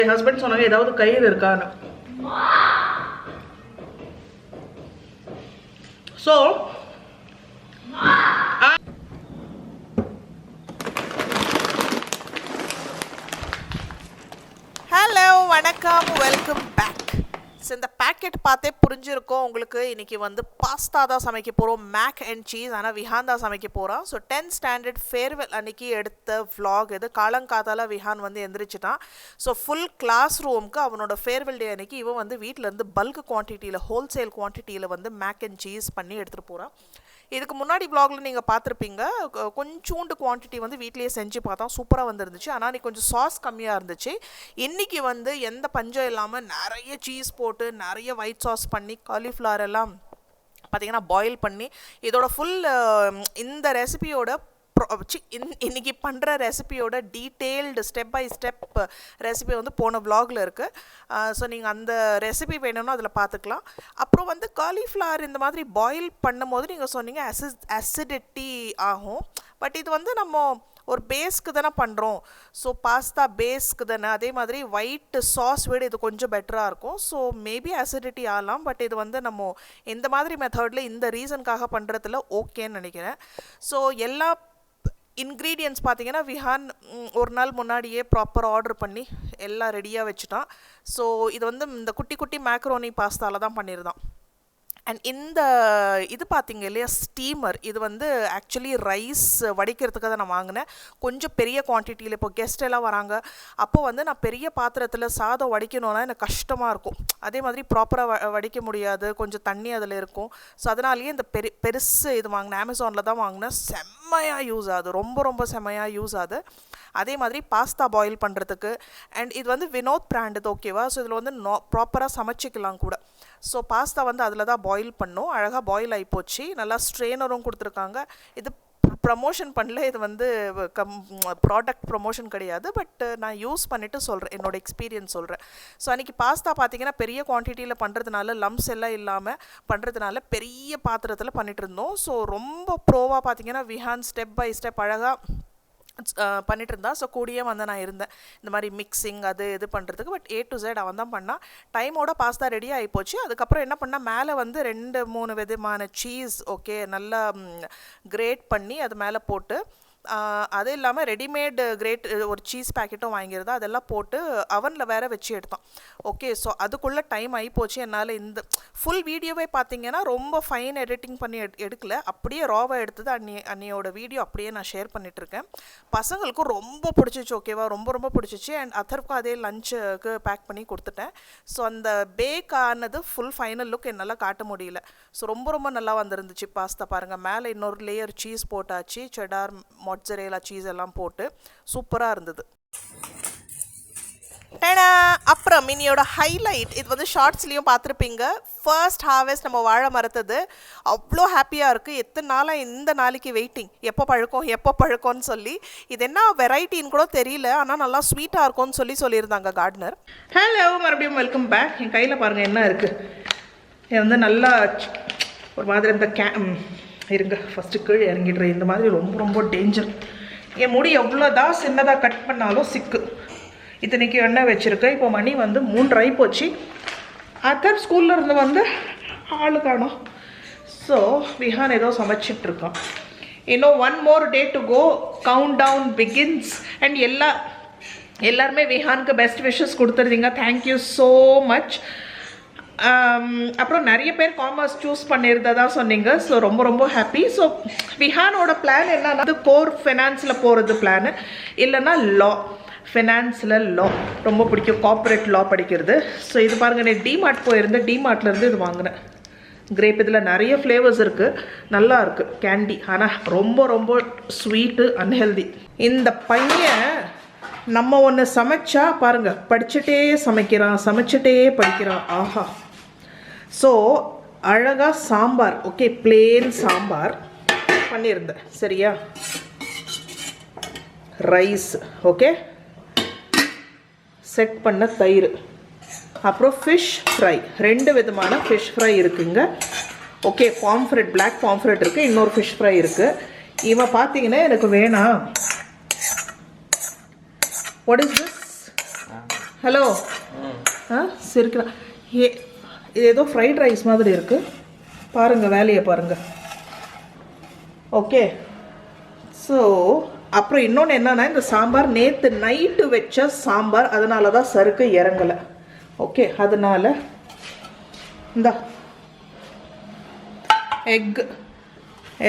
என் husband சொன்னாங்க ஏதாவது கயிறு இருக்கான்னு. ஸோ ஹலோ, வணக்கம், வெல்கம் பேக். ஸோ இந்த பேக்கெட் பார்த்தே புரிஞ்சிருக்கோம் உங்களுக்கு. இன்றைக்கி வந்து பாஸ்தா தான் சமைக்க போகிறோம், மேக் அண்ட் சீஸ். ஆனால் விஹான் தான் சமைக்க போகிறான். ஸோ 10th ஸ்டாண்டர்ட் ஃபேர்வெல் அன்றைக்கி எடுத்த vlog இது. காலங்காத்தால் விஹான் வந்து எந்திரிச்சிட்டான். ஸோ ஃபுல் கிளாஸ் ரூமுக்கு அவனோட ஃபேர்வெல் டே அன்றைக்கி இவன் வந்து வீட்டிலேருந்து பல்க் குவான்டிட்டியில், ஹோல்சேல் குவான்டிட்டியில் வந்து மேக் அண்ட் சீஸ் பண்ணி எடுத்துகிட்டு போகிறான். இதுக்கு முன்னாடி vlogல நீங்கள் பார்த்துருப்பீங்க, கொஞ்சோண்டு குவான்டிட்டி வந்து வீட்லேயே செஞ்சு பார்த்தோம், சூப்பராக வந்துருந்துச்சு. ஆனால் அன்றைக்கி கொஞ்சம் சாஸ் கம்மியாக இருந்துச்சு. இன்றைக்கி வந்து எந்த பஞ்சம் இல்லாமல் நிறைய சீஸ் போட்டு நிறைய ஒயிட் சாஸ் பண்ணி காலிஃப்ளவர் எல்லாம் பார்த்திங்கன்னா பாயில் பண்ணி இதோட ஃபுல் இந்த ரெசிபியோட இன்றைக்கி பண்ணுற ரெசிபியோட detailed step by step recipe வந்து போன vlogல இருக்குது. ஸோ நீங்கள் அந்த ரெசிபி வேணும்னா அதில் பார்த்துக்கலாம். அப்புறம் வந்து காலிஃப்ளவர் இந்த மாதிரி பாயில் பண்ணும்போது நீங்கள் சொன்னீங்க அசிடிட்டி ஆகும். பட் இது வந்து நம்ம ஒரு பேஸ்க்கு தானே பண்ணுறோம். ஸோ பாஸ்தா பேஸ்க்கு தானே, அதே மாதிரி ஒயிட் சாஸ் விட இது கொஞ்சம் பெட்டராக இருக்கும். ஸோ மேபி அசிடிட்டி ஆகலாம். பட் இது வந்து நம்ம இந்த மாதிரி மெத்தடில் இந்த ரீசனுக்காக பண்ணுறதுல ஓகேன்னு நினைக்கிறேன். ஸோ எல்லா இன்க்ரீடியன்ட்ஸ் பார்த்தீங்கன்னா விஹான் ஒரு நாள் முன்னாடியே ப்ராப்பர் ஆர்டர் பண்ணி எல்லாம் ரெடியாக வச்சுட்டான். ஸோ இது வந்து இந்த குட்டி குட்டி மேக்ரோனி பாஸ்தாவில் தான் பண்ணியிருந்தான். அண்ட் இந்த இது பார்த்தீங்க இல்லையா, ஸ்டீமர், இது வந்து ஆக்சுவலி ரைஸ் வடிக்கிறதுக்காக தான் நான் வாங்கினேன். கொஞ்சம் பெரிய குவான்டிட்டியில். இப்போ கெஸ்ட் எல்லாம் வராங்க, அப்போது வந்து நான் பெரிய பாத்திரத்தில் சாதம் வடிக்கணுன்னா எனக்கு கஷ்டமாக இருக்கும். அதே மாதிரி ப்ராப்பராக வடிக்க முடியாது, கொஞ்சம் தண்ணி அதில் இருக்கும். ஸோ அதனாலேயே இந்த பெருசு இது வாங்கினேன், அமேசானில் தான் வாங்கினேன். செம்மையாக யூஸ் ஆகுது, ரொம்ப ரொம்ப செம்மையாக யூஸ் ஆகுது. அதே மாதிரி பாஸ்தா பாயில் பண்ணுறதுக்கு. அண்ட் இது வந்து வினோத் பிராண்ட், இது ஓகேவா. ஸோ இதில் வந்து ப்ராப்பராக சமைச்சிக்கலாம் கூட. ஸோ பாஸ்தா வந்து அதில் தான் பாயில் பண்ணோம், அழகாக பாயில் ஆகிப்போச்சு. நல்லா ஸ்ட்ரெயினரும் கொடுத்துருக்காங்க. இது ப்ரமோஷன் பண்ணல, இது வந்து ப்ராடக்ட் ப்ரமோஷன் கிடையாது. பட் நான் யூஸ் பண்ணிவிட்டு சொல்கிறேன், என்னோடய எக்ஸ்பீரியன்ஸ் சொல்கிறேன். ஸோ அன்றைக்கி பாஸ்தா பார்த்திங்கன்னா பெரிய குவான்டிட்டியில் பண்ணுறதுனால, லம்ஸ் எல்லாம் இல்லாமல் பண்ணுறதுனால பெரிய பாத்திரத்தில் பண்ணிகிட்டு இருந்தோம். ஸோ ரொம்ப ப்ரோவாக பார்த்திங்கன்னா விஹான் ஸ்டெப் பை ஸ்டெப் அழகாக பண்ணிட்டு இருந்தா. ஸோ கூடியே வந்து நான் இருந்தேன் இந்த மாதிரி மிக்சிங் அது இது பண்ணுறதுக்கு. பட் A to Z அவன் தான் பண்ணான். டைமோட பாஸ்தா ரெடி ஆகிப்போச்சு. அதுக்கப்புறம் என்ன பண்ணால் மேலே வந்து 2-3 விதமான சீஸ் ஓகே நல்லா கிரேட் பண்ணி அது மேலே போட்டு, அது இல்லாமல் ரெடிமேடு கிரேட் ஒரு சீஸ் பேக்கெட்டும் வாங்கியிருந்தா, அதெல்லாம் போட்டு அவனில் வேற வச்சு எடுத்தான். ஓகே, ஸோ அதுக்குள்ளே டைம் ஆகிப்போச்சு. என்னால் இந்த ஃபுல் வீடியோவே பார்த்தீங்கன்னா ரொம்ப ஃபைன் எடிட்டிங் பண்ணி எடுக்கல, அப்படியே ராவாக எடுத்தது. அன்னியோட வீடியோ அப்படியே நான் ஷேர் பண்ணிகிட்ருக்கேன். பசங்களுக்கும் ரொம்ப பிடிச்சிச்சு, ஓகேவா, ரொம்ப ரொம்ப பிடிச்சிச்சு. அண்ட் அதற்கும் அதே லஞ்சுக்கு பேக் பண்ணி கொடுத்துட்டேன். ஸோ அந்த பேக் ஆனது ஃபுல் ஃபைனல் லுக் என்னால் காட்ட முடியல. ஸோ ரொம்ப ரொம்ப நல்லா வந்துருந்துச்சு பாஸ்தா. பாருங்கள், மேலே இன்னொரு லேயர் சீஸ் போட்டாச்சு, செடார் மொட்சரேலா சீஸ் எல்லாம் போட்டு சூப்பராக இருந்தது. அப்புறம் மினியோட ஹைலைட், இது வந்து ஷார்ட்ஸ்லேயும் பார்த்துருப்பீங்க. ஃபர்ஸ்ட் ஹார்வெஸ்ட் நம்ம வாழை மரத்தது அவ்வளோ ஹாப்பியாக இருக்குது. எத்தனை நாளாக இந்த நாளைக்கு வெயிட்டிங், எப்போ பழுக்கம்னு சொல்லி. இது என்ன வெரைட்டின்னு கூட தெரியல, ஆனால் நல்லா ஸ்வீட்டாக இருக்கும்னு சொல்லியிருந்தாங்க கார்டனர். ஹலோ, மறுபடியும் வெல்கம் பேக். என் கையில் பாருங்கள் என்ன இருக்குது. என் வந்து நல்லா ஒரு மாதிரி இந்த இருங்க, ஃபஸ்ட்டு கீழே இறங்கிடுறேன். இந்த மாதிரி ரொம்ப ரொம்ப டேஞ்சர். என் முடி எவ்வளோதான் சின்னதாக கட் பண்ணாலும் சிக்கு. இத்தனைக்கு எண்ணெய் வச்சுருக்கேன். இப்போ மணி வந்து 3 போச்சு. அதர் ஸ்கூலில் இருந்து வந்து ஆளு காணோம். ஸோ விஹான் ஏதோ சமைச்சிட்ருக்கான். இன்னும் 1 more day to go, countdown begins. And எல்லாருமே விஹானுக்கு பெஸ்ட் விஷஸ் கொடுத்துருந்தீங்க, தேங்க்யூ ஸோ மச். அப்புறம் நிறைய பேர் காமர்ஸ் சூஸ் பண்ணியிருந்ததா சொன்னீங்க. ஸோ ரொம்ப ரொம்ப ஹாப்பி. ஸோ விஹானோட பிளான் என்னன்னா, அது கோர் ஃபைனான்ஸில் போகிறது பிளான், இல்லைன்னா லா. ஃபினான்ஸில் லா ரொம்ப பிடிக்கும், கார்ப்பரேட் லா படிக்கிறது. ஸோ இது பாருங்கள், நான் டிமார்ட் போயிருந்தேன், டிமார்ட்லேருந்து இது வாங்கினேன். கிரேப், இதில் நிறைய ஃப்ளேவர்ஸ் இருக்குது, நல்லா இருக்குது கேண்டி. ஆனால் ரொம்ப ரொம்ப ஸ்வீட்டு, அன்ஹெல்தி. இந்த பையன் நம்ம ஒன்று சமைச்சா பாருங்கள், படிச்சுட்டே சமைச்சிட்டே படிக்கிறான். ஆஹா. ஸோ அழகாக சாம்பார், ஓகே, பிளேன் சாம்பார் பண்ணியிருந்தேன், சரியா. ரைஸ், ஓகே, செட் பண்ண தயிர், அப்புறம் ஃபிஷ் ஃப்ரை, 2 விதமான ஃபிஷ் ஃப்ரை இருக்குங்க. ஓகே, பாம்ஃப்ரெட், பிளாக் பாம்ஃப்ரெட் இருக்குது, இன்னொரு ஃபிஷ் ஃப்ரை இருக்குது. இவன் பார்த்தீங்கன்னா எனக்கு வேணாம். What is this? ஹலோ சிரிக்கலாம். இது ஏதோ ஃப்ரைட் ரைஸ் மாதிரி இருக்குது. பாருங்கள், வேலையை பாருங்கள். ஓகே. ஸோ அப்புறம் இன்னொன்று என்னென்னா, இந்த சாம்பார் நேற்று நைட்டு வச்ச சாம்பார், அதனால தான் சறுக்கு இறங்கலை. ஓகே, அதனால் இந்த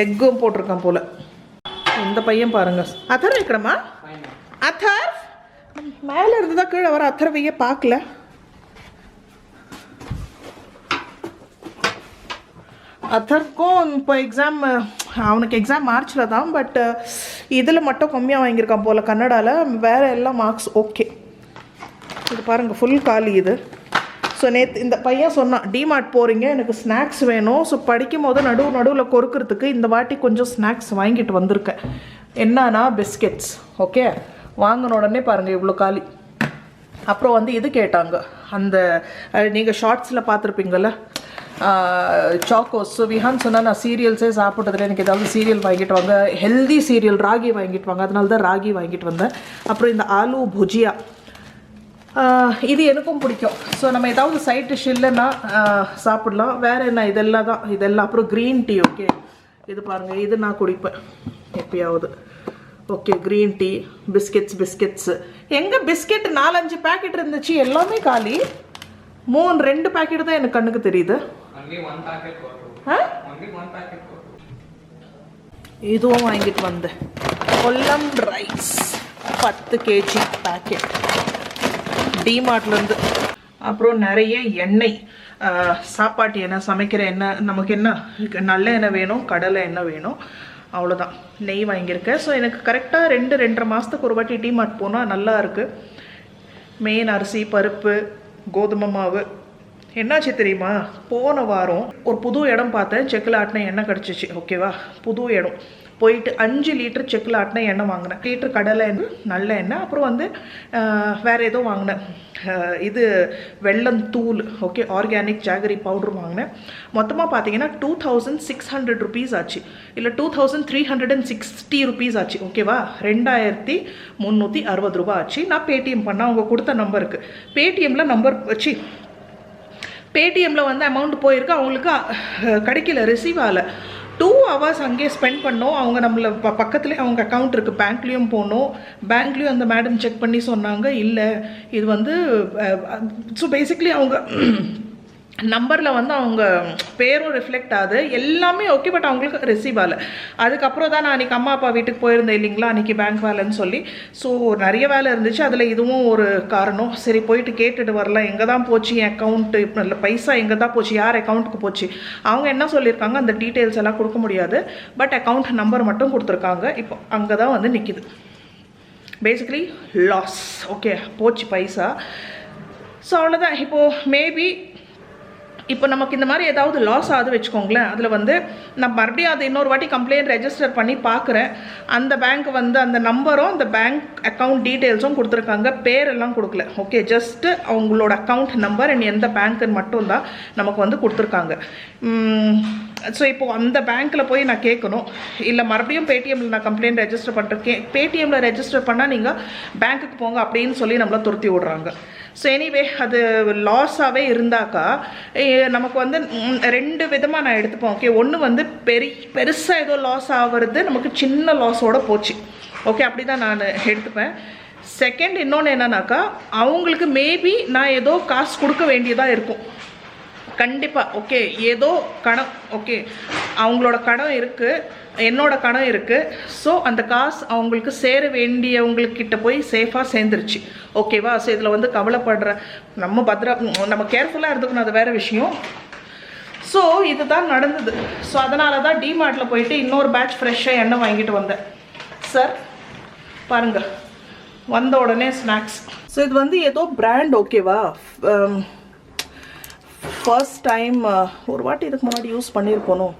எக்கும் போட்டிருக்கான் போல். இந்த பையன் பாருங்கள். அத்தர் வைக்கணுமா? அத்தர் மேலே இருந்து தான் கீழே வர. அத்தர் வைய பார்க்கல. அத்தருக்கும் இப்போ அவனுக்கு எக்ஸாம் மார்ச்சில் தான். பட் இதில் மட்டும் கம்மியாக வாங்கியிருக்கான் போல் கன்னடாவில். வேறு எல்லாம் மார்க்ஸ் ஓகே. இது பாருங்கள், ஃபுல் காலி இது. ஸோ நேற்று இந்த பையன் சொன்னான், டிமார்ட் போகிறீங்க, எனக்கு ஸ்நாக்ஸ் வேணும். ஸோ படிக்கும் போது நடுவில் கொறுக்கிறதுக்கு இந்த வாட்டி கொஞ்சம் ஸ்நாக்ஸ் வாங்கிட்டு வந்திருக்கேன். என்னன்னா பிஸ்கெட்ஸ். ஓகே, வாங்கின உடனே பாருங்கள் இவ்வளோ காலி. அப்புறம் வந்து இது கேட்டாங்க, அந்த நீங்கள் ஷார்ட்ஸில் பார்த்துருப்பீங்கள்ல சாக்கோஸ். ஸோ விஹான் சொன்னால் நான் சீரியல்ஸே சாப்பிட்டதில்ல, எனக்கு ஏதாவது சீரியல் வாங்கிட்டு வாங்க, ஹெல்தி சீரியல் ராகி வாங்கிட்டு வாங்க. அதனால தான் ராகி வாங்கிட்டு வந்தேன். அப்புறம் இந்த ஆலு புஜியா, இது எனக்கும் பிடிக்கும். ஸோ நம்ம ஏதாவது சைட் டிஷ் இல்லைன்னா சாப்பிட்லாம். வேறு என்ன, இதெல்லாம் தான். இதெல்லாம் அப்புறம் க்ரீன் டீ. ஓகே, இது பாருங்கள், இது நான் குடிப்பேன் எப்பயாவது. Okay, green tea, biscuits. எங்கே பிஸ்கெட் 4-5 பேக்கெட் இருந்துச்சு, எல்லாமே காலி. 2 பேக்கெட் தான் எனக்கு கண்ணுக்கு தெரியுது. இதுவும் வாங்கிட்டு வந்தேன். கொல்லம் ரைஸ் 10 kg பேக்கெட் டிமார்ட்லேருந்து. அப்புறம் நிறைய எண்ணெய், சாப்பாட்டு எண்ணெய், சமைக்கிற எண்ணெய். நமக்கு என்ன நல்ல எண்ணெய் வேணும், கடலை எண்ணெய் வேணும், அவ்வளோதான். நெய் வாங்கியிருக்கேன். ஸோ எனக்கு கரெக்டாக 2-2.5 மாதத்துக்கு ஒரு வாட்டி டிமார்ட் போனால் நல்லா இருக்குது. மெயின் அரிசி, பருப்பு, கோதுமை மாவு. என்னாச்சு தெரியுமா, போன வாரம் ஒரு புது இடம் பார்த்தேன், செக்கில் ஆட்டின எண்ணெய் கிடச்சிச்சு. ஓகேவா, புது இடம் போயிட்டு 5 லிட்டர் செக்கில் ஆட்டின எண்ணெய் வாங்கினேன். லிட்டர் கடலை எண்ணெய், நல்ல எண்ணெய். அப்புறம் வந்து வேறு ஏதோ வாங்கினேன், இது வெள்ளந்தூள். ஓகே, ஆர்கானிக் ஜாகரி பவுடர் வாங்கினேன். மொத்தமாக பார்த்தீங்கன்னா 2600 rupees ஆச்சு, இல்லை 2360 rupees ஆச்சு. ஓகேவா, 2360 ரூபா ஆச்சு. நான் பேடிஎம் பண்ணேன், அவங்க கொடுத்த நம்பருக்கு. பேடிஎம்மில் நம்பர் வச்சு பேடிஎம்மில் வந்து அமௌண்ட் போயிருக்கு, அவங்களுக்கு கிடைக்கல, ரிசீவ் ஆகலை. 2 hours அங்கேயே ஸ்பெண்ட் பண்ணோம். அவங்க நம்மளை பக்கத்துலேயே அவங்க அக்கௌண்ட் இருக்குது, பேங்க்லேயும் போனோம். பேங்க்லேயும் அந்த மேடம் செக் பண்ணி சொன்னாங்க, இல்லை இது வந்து ஸோ பேசிக்லி அவங்க நம்பரில் வந்து அவங்க பேரும் ரிஃப்ளெக்ட் ஆகுது, எல்லாமே ஓகே. பட் அவங்களுக்கு ரிசீவ் ஆகலை. அதுக்கப்புறம் தான் நான் அன்றைக்கி அம்மா அப்பா வீட்டுக்கு போயிருந்தேன் இல்லைங்களா, அன்றைக்கி பேங்க் வேலைன்னு சொல்லி. ஸோ நிறைய வேலை இருந்துச்சு, அதில் இதுவும் ஒரு காரணம். சரி போயிட்டு கேட்டுட்டு வரலாம், எங்கே தான் போச்சு என் அக்கௌண்ட்டு, இல்லை பைசா எங்கே தான் போச்சு, யார் அக்கௌண்ட்டுக்கு போச்சு. அவங்க என்ன சொல்லியிருக்காங்க, அந்த டீட்டெயில்ஸ் எல்லாம் கொடுக்க முடியாது, பட் அக்கௌண்ட் நம்பர் மட்டும் கொடுத்துருக்காங்க. இப்போ அங்கே தான் வந்து நிற்கிது. Basically loss. ஓகே, போச்சு பைசா. ஸோ அவ்வளோதான். இப்போது மேபி இப்போ நமக்கு இந்த மாதிரி ஏதாவது லாஸ் ஆகுது வச்சுக்கோங்களேன், அதில் வந்து நான் மறுபடியும் அதை இன்னொரு வாட்டி கம்ப்ளைண்ட் ரெஜிஸ்டர் பண்ணி பார்க்குறேன். அந்த பேங்க் வந்து அந்த நம்பரும் அந்த பேங்க் அக்கௌண்ட் டீட்டெயில்ஸும் கொடுத்துருக்காங்க, பேரெல்லாம் கொடுக்கல. ஓகே, ஜஸ்ட்டு அவங்களோட அக்கௌண்ட் நம்பர் அண்ட் எந்த பேங்க்குன்னு மட்டும்தான் நமக்கு வந்து கொடுத்துருக்காங்க. ஸோ இப்போது அந்த பேங்க்கில் போய் நான் கேட்கணும், இல்லை மறுபடியும் பேடிஎம்மில் நான் கம்ப்ளைண்ட் ரெஜிஸ்டர் பண்ணுறேன். பேடிஎம்மில் ரெஜிஸ்டர் பண்ணால் நீங்கள் பேங்க்குக்கு போங்க அப்படின்னு சொல்லி நம்மளை துரத்தி விடுறாங்க. ஸோ எனிவே அது லாஸாகவே இருந்தாக்கா நமக்கு வந்து 2 விதமாக நான் எடுத்துப்போம். ஓகே, ஒன்று வந்து பெருசாக ஏதோ லாஸ் ஆகிறது, நமக்கு சின்ன லாஸோடு போச்சு. ஓகே, அப்படி தான் நான் எடுத்துப்பேன். செகண்ட் இன்னொன்று என்னன்னாக்கா, அவங்களுக்கு மேபி நான் ஏதோ காசு கொடுக்க வேண்டியதாக இருக்கும் கண்டிப்பாக. ஓகே, ஏதோ கடன், ஓகே அவங்களோட கடன் இருக்குது, என்னோட கடன் இருக்குது. ஸோ அந்த காசு அவங்களுக்கு சேர வேண்டியவங்கக்கிட்ட போய் சேஃபாக சேர்ந்துருச்சு. ஓகேவா, ஸோ இதில் வந்து கவலைப்படுற நம்ம கேர்ஃபுல்லாக இருந்துக்கணும், அது வேறு விஷயம். ஸோ இதுதான் நடந்தது. ஸோ அதனால தான் டிமார்ட்டில் போயிட்டு இன்னொரு பேட்ச் ஃப்ரெஷ்ஷாக எண்ணெய் வாங்கிட்டு வந்தேன். சார் பாருங்கள், வந்த உடனே ஸ்நாக்ஸ். ஸோ இது வந்து ஏதோ பிராண்ட். ஓகேவா, ஃபர்ஸ்ட் டைம் ஒரு வாட்டி இதுக்கு முன்னாடி யூஸ் பண்ணியிருக்கணும்.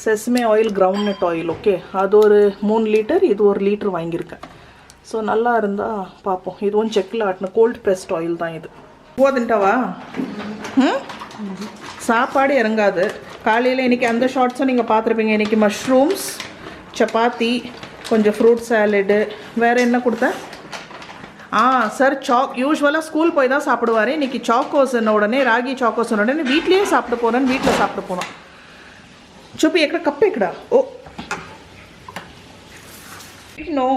Sesame oil, groundnut oil. Okay, அது ஒரு 3 லிட்டர், இது 1 லிட்டர் வாங்கியிருக்கேன். ஸோ நல்லா இருந்தால் பார்ப்போம். இதுவும் செக்கில் ஆட்டின கோல்ட் ப்ரெஸ்ட் ஆயில் தான் இது. போதுன்ட்டாவா? சாப்பாடு இறங்காது. காலையில் இன்றைக்கி அந்த ஷார்ட்ஸும் நீங்கள் பார்த்துருப்பீங்க. இன்றைக்கி மஷ்ரூம்ஸ், சப்பாத்தி, கொஞ்சம் ஃப்ரூட் சாலடு. வேறு என்ன கொடுத்தேன்? சார் யூஸ்வலாக ஸ்கூல் போய் தான் சாப்பிடுவார். இன்றைக்கி சாக்கோஸ்ன உடனே ராகி சாக்கோஸ்ன உடனே வீட்லேயே சாப்பிட்டு போகிறேன்னு வீட்டில் சாப்பிட்டு போனோம். சுப்பி எக்கடா கப்பு எக்கடா ஓ நோ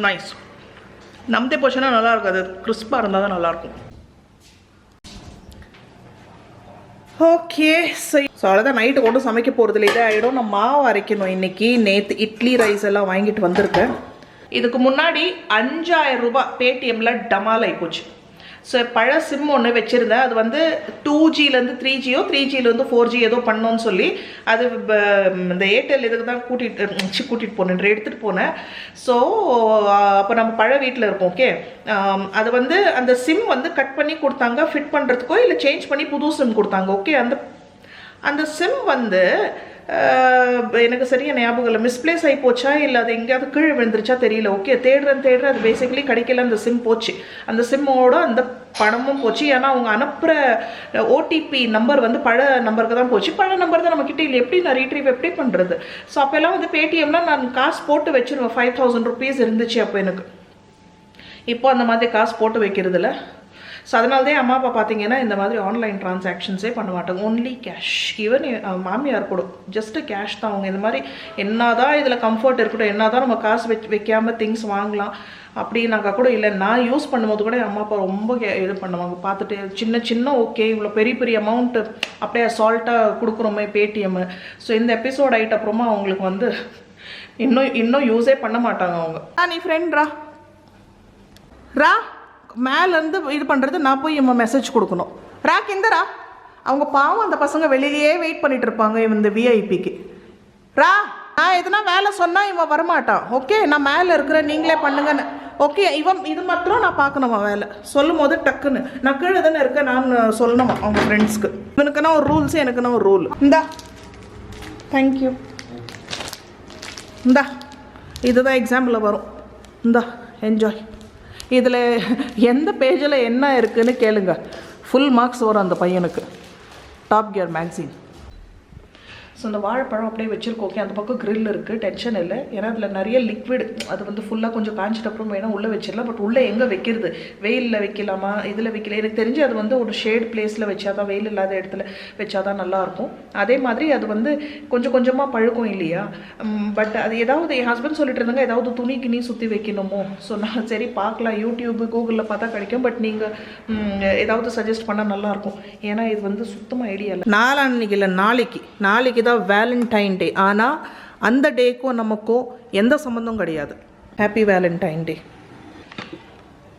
நைஸ். நம்பே போச்சுன்னா நல்லாயிருக்கும். அது கிறிஸ்பாக இருந்தால் தான் நல்லாயிருக்கும். ஓகே ஸோ அவ்வளோதான். நைட்டு கொண்டு சமைக்க போகிறதுல இதை ஆகிடும். நான் மாவு அரைக்கணும் இன்றைக்கி. நேற்று இட்லி ரைஸ் எல்லாம் வாங்கிட்டு வந்திருக்கேன். இதுக்கு முன்னாடி 5000 ரூபாய் பேடிஎம்மில் டமால் ஆகிப்போச்சு. ஸோ பழைய சிம் ஒன்று வச்சுருந்தேன். அது வந்து 2Gலேருந்து 3Gயோ 3Gலேருந்து 4G ஏதோ பண்ணோன்னு சொல்லி அது இந்த ஏர்டெல் இதுக்கு தான் கூட்டிகிட்டு போனேன், எடுத்துகிட்டு போனேன். ஸோ அப்போ நம்ம பழைய வீட்டில் இருக்கோம். ஓகே, அது வந்து அந்த சிம் வந்து கட் பண்ணி கொடுத்தாங்க ஃபிட் பண்ணுறதுக்கோ இல்லை சேஞ்ச் பண்ணி புது சிம் கொடுத்தாங்க. ஓகே, அந்த சிம் வந்து எனக்கு சரியாக ஞாபகம் இல்லை, மிஸ்பிளேஸ் ஆகி போச்சா இல்லை அது எங்கேயாவது கீழே விழுந்துருச்சா தெரியல. ஓகே, தேடுறேன் அது பேசிக்கலி கிடைக்கல. அந்த சிம் போச்சு. அந்த சிம்மோட அந்த பணமும் போச்சு. ஏன்னா அவங்க அனுப்புகிற ஓடிபி நம்பர் வந்து பழைய நம்பருக்கு தான் போச்சு. பழைய நம்பர் தான் நம்மக்கிட்ட இல்லை. எப்படி நான் ரீட்ரீவ் எப்படி பண்ணுறது? ஸோ அப்போல்லாம் வந்து பேடிஎம்லாம் நான் காசு போட்டு வச்சுருவேன். 5000 ருபீஸ் இருந்துச்சு அப்போ எனக்கு. இப்போ அந்த மாதிரி காசு போட்டு வைக்கிறதில்ல. ஸோ அதனால தான் அம்மா அப்பா பார்த்தீங்கன்னா இந்த மாதிரி ஆன்லைன் ட்ரான்சாக்ஷன்ஸே பண்ண மாட்டாங்க. Only cash. ஈவன் மாமியார் கூட ஜஸ்ட்டு கேஷ் தான். அவங்க இந்த மாதிரி என்ன தான் இதில் கம்ஃபர்ட் இருக்கட்டும், என்ன தான் நம்ம காசு வைக்காமல் திங்ஸ் வாங்கலாம் அப்படின்னாக்கா கூட இல்லை. நான் யூஸ் பண்ணும்போது கூட அம்மா அப்பா ரொம்ப இது பண்ணுவாங்க. பார்த்துட்டு சின்ன ஓகே இவ்வளோ பெரிய அமௌண்ட்டு அப்படியே அசால்ட்டாக கொடுக்குறோமே பேடிஎம்மு. ஸோ இந்த எபிசோட் ஆகிட்ட அப்புறமா அவங்களுக்கு வந்து இன்னும் யூஸே பண்ண மாட்டாங்க அவங்க. நீ ஃப்ரெண்ட்ரா மேலேருந்து இது பண்ணுறது நான் போய் இவன் மெசேஜ் கொடுக்கணும். கிந்தரா அவங்க பாவம் அந்த பசங்க வெளியிலேயே வெயிட் பண்ணிட்டு இருப்பாங்க இந்த விஐபிக்கு. நான் எதுனா வேலை சொன்னால் இவன் வரமாட்டான். ஓகே, நான் மேலே இருக்கிறேன் நீங்களே பண்ணுங்கன்னு. ஓகே, இது மாத்திரம் நான் பார்க்கணுமா வேலை சொல்லும் போது டக்குன்னு நான் கீழே தானே இருக்கேன் நான் சொல்லணுமா அவங்க ஃப்ரெண்ட்ஸ்க்கு. இவனுக்குன்னா ஒரு ரூல்ஸு எனக்குன்னா ஒரு ரூல். இந்தா தேங்க்யூ. இந்தா இதுதான் எக்ஸாம்பிளில் வரும். இந்தா என்ஜாய். இதில் எந்த பேஜில் என்ன இருக்குதுன்னு கேளுங்க. ஃபுல் மார்க்ஸ் வரும் அந்த பையனுக்கு. Top gear மேக்சின். ஸோ இந்த வாழைப்பழம் அப்படியே வச்சுருக்கோம். ஓகே, அந்த பக்கம் கிரில் இருக்குது, டென்ஷன் இல்லை. ஏன்னா அதில் நிறைய லிக்விட் அது வந்து ஃபுல்லாக கொஞ்சம் காய்ச்சிட்ட அப்புறம் வேணால் உள்ளே வச்சிடலாம். பட் உள்ளே எங்கே வைக்கிறது? வெயிலில் வைக்கலாமா இதில் வைக்கல? எனக்கு தெரிஞ்சு அது வந்து ஒரு ஷேட் பிளேஸில் வச்சா தான், வெயில் இல்லாத இடத்துல வச்சா தான் நல்லாயிருக்கும். அதே மாதிரி அது வந்து கொஞ்சமாக பழுக்கும் இல்லையா? பட் அது ஏதாவது என் ஹஸ்பண்ட் சொல்லிட்டு இருந்தாங்க ஏதாவது துணி கிணி சுற்றி வைக்கணுமோ. ஸோ நான் சரி பார்க்கலாம், யூடியூப்பு கூகுளில் பார்த்தா கிடைக்கும். பட் நீங்கள் ஏதாவது சஜஸ்ட் பண்ணால் நல்லாயிருக்கும். ஏன்னா இது வந்து சுத்தமாக ஐடியா இல்லை. நாளான்னைக்கு இல்லை நாளைக்கு தான் வேலண்டைன் டே. ஆனால் அந்த டேக்கும் நமக்கும் எந்த சம்மந்தம் கிடையாது. ஹாப்பி வேலண்டைன் டே.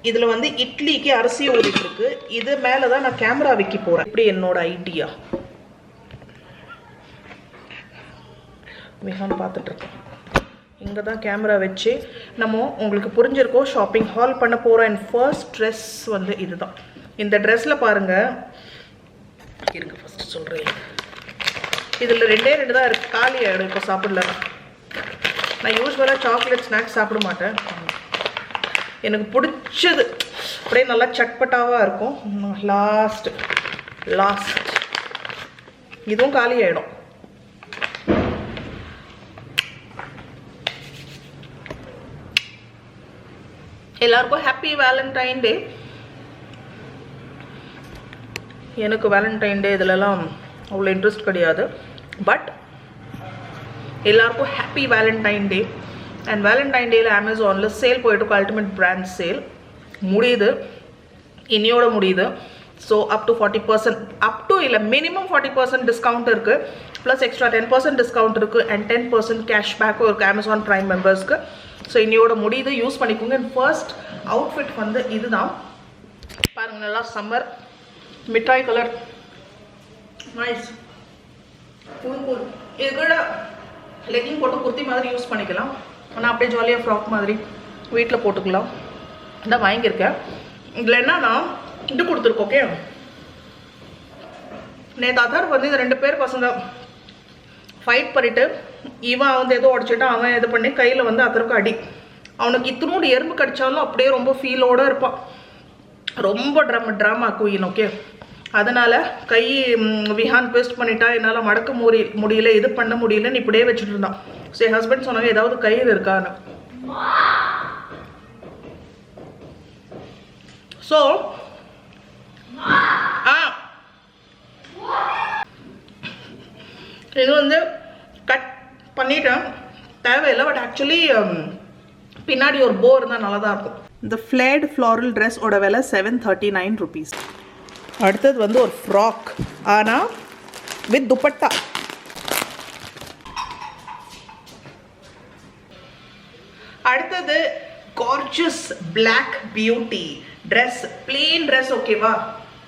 இதில் வந்து இட்லிக்கு அரிசி ஊறிட்டு இருக்கு. இது மேலே தான் நான் கேமரா வைக்க போகிறேன். இப்படி என்னோட ஐடியா மிகவும் பார்த்துட்ருக்கேன். இங்கே தான் கேமரா வச்சு நம்ம உங்களுக்கு புரிஞ்சிருக்கோம் ஷாப்பிங் ஹால் பண்ண போகிறோம். என் ஃபர்ஸ்ட் ட்ரெஸ் வந்து இதுதான். இந்த ட்ரெஸ்ஸில் பாருங்கள், இருங்க ஃபஸ்ட்டு சொல்கிறேன். இதில் 2 தான் இருக்குது, காலி ஆகிடும் இப்போ சாப்பிடலன்னா. நான் யூஸ்வலாக சாக்லேட் ஸ்நாக்ஸ் சாப்பிட மாட்டேன். எனக்கு பிடிச்சது அப்படியே நல்லா சட்பட்டாவாக இருக்கும். லாஸ்ட் இதுவும் காலி ஆகிடும். எல்லாருக்கும் ஹாப்பி வேலண்டைன் டே. எனக்கு வேலண்டைன் டே இதிலலாம் அவ்வளோ இன்ட்ரெஸ்ட் கிடையாது. பட் எல்லாருக்கும் happy Valentine day. And Valentine டேயில் அமேசானில் சேல் போயிட்டுருக்கு. அல்டிமேட் பிராண்ட் சேல் முடியுது, இன்னையோட முடியுது. So up to 40%, up to இல்லை மினிமம் 40% டிஸ்கவுண்ட் இருக்குது. ப்ளஸ் எக்ஸ்ட்ரா 10% டிஸ்கவுண்ட் இருக்குது. அண்ட் 10% கேஷ்பேக்கும் இருக்குது அமேசான் ப்ரைம் மெம்பர்ஸ்க்கு. ஸோ இன்னையோட முடியுது, யூஸ் பண்ணிக்கோங்க. அண்ட் ஃபர்ஸ்ட் அவுட்ஃபிட் வந்து இதுதான் பாருங்கள். நல்லா சம்மர் மிட்டாய் கலர் நைஸ். இது கூட லெகிங் போட்டு குர்த்தி மாதிரி யூஸ் பண்ணிக்கலாம். ஆனால் அப்படியே ஜாலியாக ஃப்ராக் மாதிரி வீட்டில் போட்டுக்கலாம். இதான் வாங்கியிருக்கேன். இதில் என்னன்னா இது கொடுத்துருக்கோம். ஓகே, நேற்று அதர் வந்து இந்த 2 பேர் பசங்க ஃபைட் பண்ணிவிட்டு இவன் வந்து ஏதோ உடச்சிட்டான், அவன் இது பண்ணி கையில் வந்து அதற்கு அடி. அவனுக்கு இத்தினோடு எறும்பு கடிச்சாலும் அப்படியே ரொம்ப ஃபீலோடு இருப்பான். ரொம்ப ட்ராமா குயின். ஓகே, அதனால் கை விஹான் ட்விஸ்ட் பண்ணிட்டா என்னால் மடக்க முடியல, இது பண்ண முடியலன்னு இப்படியே வச்சுட்டு இருந்தான். ஸோ என் ஹஸ்பண்ட் சொன்னாங்க ஏதாவது கயிறு இருக்கான்னு. ஸோ இது வந்து கட் பண்ணிட்டேன், தேவையில்லை. பட் ஆக்சுவலி பின்னாடி ஒரு போ இருந்தால் நல்லா தான் இருக்கும். இந்த ஃப்ளேட் ஃப்ளாரல் ட்ரெஸ்ஸோட விலை 739 rupees. அடுத்தது வந்து ஒரு ஃப்ராக், ஆனால் வித் துப்பட்டா. அடுத்தது gorgeous black beauty dress, plain dress. ஓகேவா,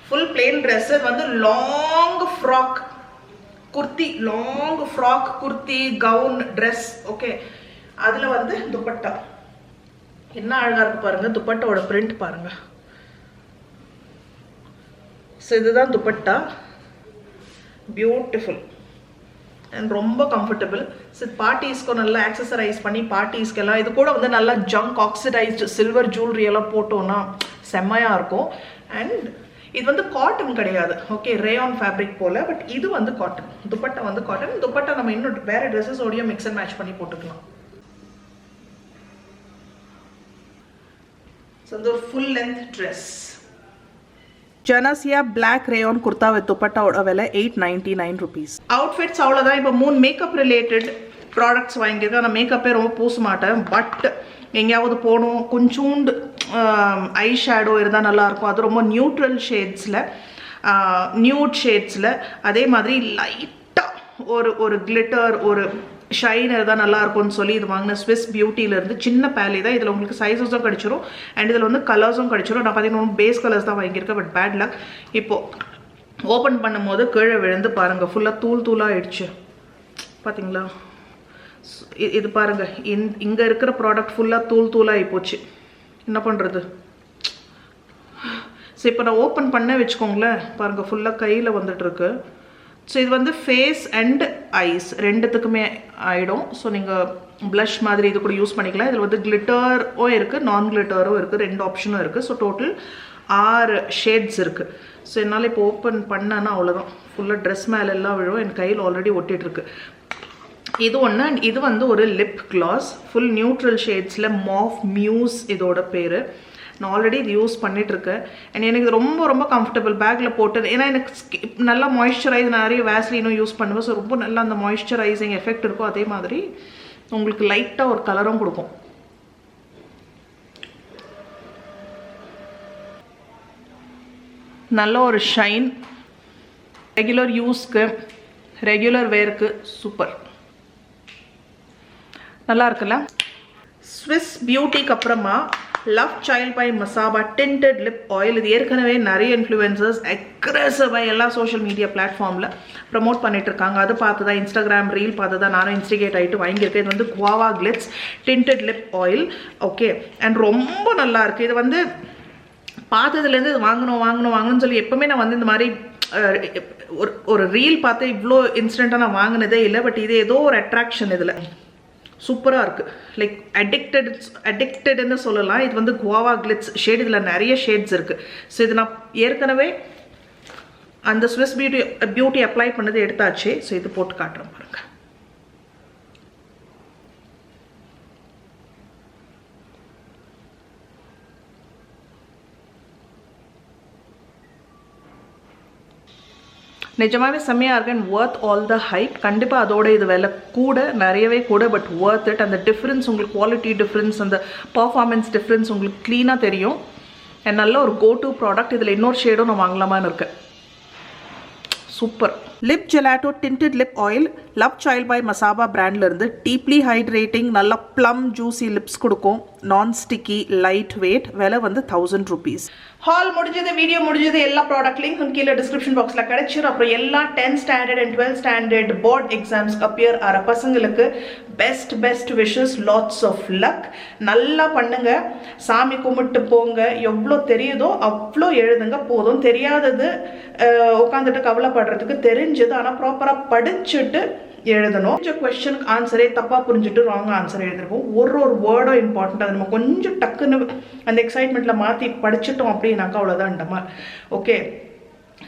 ஃபுல் பிளெயின் ட்ரெஸ் வந்து long frock kurti, long frock kurti gown dress. Okay, அதில் வந்து துப்பட்டா என்ன அழகாக இருக்கு பாருங்க. துப்பட்டாவோட பிரிண்ட் பாருங்க. ஸோ இதுதான் துப்பட்டா, பியூட்டிஃபுல் அண்ட் ரொம்ப கம்ஃபர்டபுள். ஸோ பார்ட்டிஸ்க்கும் நல்லா ஆக்சசரைஸ் பண்ணி பார்ட்டிஸ்க்கெல்லாம் இது கூட வந்து நல்லா ஜங்க் ஆக்சிடைஸ்டு சில்வர் ஜுவல்லரி எல்லாம் போட்டோன்னா செம்மையாக இருக்கும். அண்ட் இது வந்து காட்டன் கிடையாது, ஓகே, ரேயான் ஃபேப்ரிக் போல். பட் இது வந்து காட்டன், துப்பட்டா வந்து காட்டன். துப்பட்டா நம்ம இன்னும் வேறு ட்ரெஸ்ஸஸோடையும் மிக்ஸ் அண்ட் மேட்ச் பண்ணி போட்டுக்கலாம். ஸோ இந்த ஒரு full length dress Janasya black rayon kurta with துப்பட்டாவோட விலை 899 rupees. அவுட்ஃபிட்ஸ் அவ்வளோதான். இப்போ 3 மேக்கப் ரிலேட்டட் ப்ராடக்ட்ஸ் வாங்கியிருக்கேன். நான் மேக்கப்பே ரொம்ப பூச மாட்டேன். பட் எங்கேயாவது போகணும், கொஞ்சோண்டு ஐ ஷேடோ இருந்தால் நல்லாயிருக்கும். அது ரொம்ப நியூட்ரல் ஷேட்ஸில், நியூட் ஷேட்ஸில். அதே மாதிரி லைட்டாக ஒரு கிளிட்டர், ஒரு ஷைன் இருந்தால் நல்லாயிருக்கும்னு சொல்லி இது வாங்கின ஸ்விஸ் பியூட்டியிலேருந்து சின்ன பேலி தான். இதில் உங்களுக்கு சைஸஸும் கிடச்சிரும் அண்ட் இதில் வந்து கலர்ஸும் கிடச்சிரும். நான் பார்த்தீங்கன்னா பேஸ் கலர்ஸ் தான் வாங்கியிருக்கேன். பட் பேட் லக், இப்போது ஓப்பன் பண்ணும் போது கீழே விழுந்து பாருங்கள், ஃபுல்லாக தூளாக ஆயிடுச்சு. பார்த்தீங்களா, இது பாருங்கள், இங்கே இருக்கிற ப்ராடக்ட் ஃபுல்லாக தூளாகி போச்சு. என்ன பண்ணுறது? ஸோ இப்போ நான் ஓப்பன் பண்ண வச்சுக்கோங்களேன், பாருங்கள் ஃபுல்லாக கையில் வந்துட்டுருக்கு. ஸோ இது வந்து ஃபேஸ் அண்ட் ஐஸ் ரெண்டுத்துக்குமே ஆகிடும். ஸோ நீங்கள் ப்ளஷ் மாதிரி இது கூட யூஸ் பண்ணிக்கலாம். இதில் வந்து கிளிட்டரும் இருக்குது, நான் கிளிட்டரும் இருக்குது, 2 ஆப்ஷனும் இருக்குது. ஸோ டோட்டல் 6 ஷேட்ஸ் இருக்குது. ஸோ என்னால் இப்போ ஓப்பன் பண்ணேன்னா அவ்வளோதான், ஃபுல்லாக ட்ரெஸ் மேலெல்லாம் விழும். என் கையில் ஆல்ரெடி ஒட்டிகிட்ருக்கு. இது ஒன்று. அண்ட் இது வந்து ஒரு லிப் கிளாஸ், ஃபுல் நியூட்ரல் ஷேட்ஸில், மாஃப் மியூஸ் இதோட பேர். நான் ஆல்ரெடி இது யூஸ் பண்ணிகிட்ருக்கேன். அண்ட் எனக்கு இது ரொம்ப ரொம்ப கம்ஃபர்டபுள் பேக்கில் போட்டு. ஏன்னா எனக்கு நல்லா மாய்ஸ்சரைஸ், நிறைய வேஸ்லினும் யூஸ் பண்ணுவேன். ஸோ ரொம்ப நல்லா அந்த மாய்ஸ்சரைசிங் எஃபெக்ட் இருக்கும். அதே மாதிரி உங்களுக்கு லைட்டாக ஒரு கலரும் கொடுக்கும். நல்ல ஒரு ஷைன், ரெகுலர் யூஸ்க்கு, ரெகுலர் வேருக்கு சூப்பர், நல்லா இருக்குல்ல. ஸ்விஸ் பியூட்டிக்கு அப்புறமா love child by Masaba tinted lip oil. இது ஏற்கனவே நிறைய இன்ஃப்ளூயன்சர்ஸ் அக்ரெசிவாக எல்லா சோஷியல் மீடியா பிளாட்ஃபார்மில் ப்ரமோட் பண்ணிட்டுருக்காங்க. அது பார்த்து தான், இன்ஸ்டாகிராம் ரீல் பார்த்து தான் நானும் இன்ஸ்டிகேட் ஆகிட்டு வாங்கியிருக்கேன். இது வந்து guava glitz tinted lip oil. Okay, and ரொம்ப நல்லாயிருக்கு. இது வந்து பார்த்ததுலேருந்து இது வாங்கணும்னு சொல்லி எப்போவுமே நான் வந்து இந்த மாதிரி ஒரு ரீல் பார்த்து இவ்வளோ இன்ஸ்டண்ட்டாக நான் வாங்கினதே இல்லை. பட் இது ஏதோ ஒரு அட்ராக்ஷன் இதில் சூப்பராக இருக்குது. லைக் அடிக்டட்னு சொல்லலாம். இது வந்து குவாவா கிளிட்ஸ் ஷேட், இதில் நிறைய ஷேட்ஸ் இருக்குது. ஸோ இது நான் ஏற்கனவே அந்த ஸ்விஸ் பியூட்டி அப்ளை பண்ணது எடுத்தாச்சு. ஸோ இது போட்டு காட்டுறேன் பாருங்க. நிஜமாகவே செம்மையாக இருக்கு and worth all the hype. கண்டிப்பாக அதோட இது விலை கூட, நிறையவே கூட, பட் ஒர்த் இட். அந்த டிஃப்ரென்ஸ் உங்களுக்கு, குவாலிட்டி டிஃப்ரென்ஸ், அந்த பர்ஃபார்மன்ஸ் டிஃப்ரென்ஸ் உங்களுக்கு க்ளீனாக தெரியும். அண்ட் நல்ல ஒரு கோ டு ப்ராடக்ட். இதில் இன்னொரு ஷேடும் நான் வாங்கலாமான்னு இருக்கேன். Super. Lip gelato tinted lip oil love child by Masaba பிராண்ட்லேருந்து டீப்லி ஹைட்ரேட்டிங், நல்லா ப்ளம் ஜூஸி லிப்ஸ் கொடுக்கும், நான் ஸ்டிக்கி, லைட் வெயிட். விலை வந்து 1000 rupees. ஹால் முடிஞ்சது, வீடியோ முடிஞ்சது. எல்லா ப்ராடக்ட் லிங்க் கீழே டிஸ்கிரிப்ஷன் பாக்ஸில் கிடைச்சிடும். அப்புறம் எல்லா 10th standard and 12th standard board எக்ஸாம்ஸ்க்கு அப்பியர் ஆகிற பசங்களுக்கு best wishes, lots of luck. நல்லா பண்ணுங்க, சாமி கும்பிட்டு போங்க. எவ்வளோ தெரியுதோ அவ்வளோ எழுதுங்க, போதும். தெரியாதது உட்காந்துட்டு கவலைப்படுறதுக்கு, தெரிஞ்சது ஆனால் ப்ராப்பராக படிச்சுட்டு எழுதணும். கொஞ்சம் கொஸ்டினுக்கு ஆன்சரே தப்பாக புரிஞ்சுட்டு ராங் ஆன்சர் எழுதிருப்போம். ஒரு வேர்டும் இம்பார்ட்டண்ட். அது நம்ம கொஞ்சம் டக்குன்னு அந்த எக்ஸைட்மெண்ட்டில் மாற்றி படிச்சுட்டோம் அப்படின்னாக்கா அவ்வளோதான். ஓகே,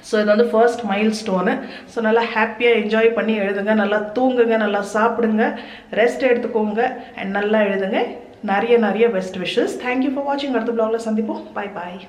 ஸோ இது வந்து ஃபர்ஸ்ட் மைல் ஸ்டோனு. ஸோ நல்லா ஹாப்பியாக என்ஜாய் பண்ணி எழுதுங்க, நல்லா தூங்குங்க, நல்லா சாப்பிடுங்க, ரெஸ்ட் எடுத்துக்கோங்க அண்ட் நல்லா எழுதுங்க. நிறைய பெஸ்ட் விஷஸ். தேங்க்யூ ஃபார் வாட்சிங். அடுத்த ப்ளாகில் சந்திப்போம். Bye bye.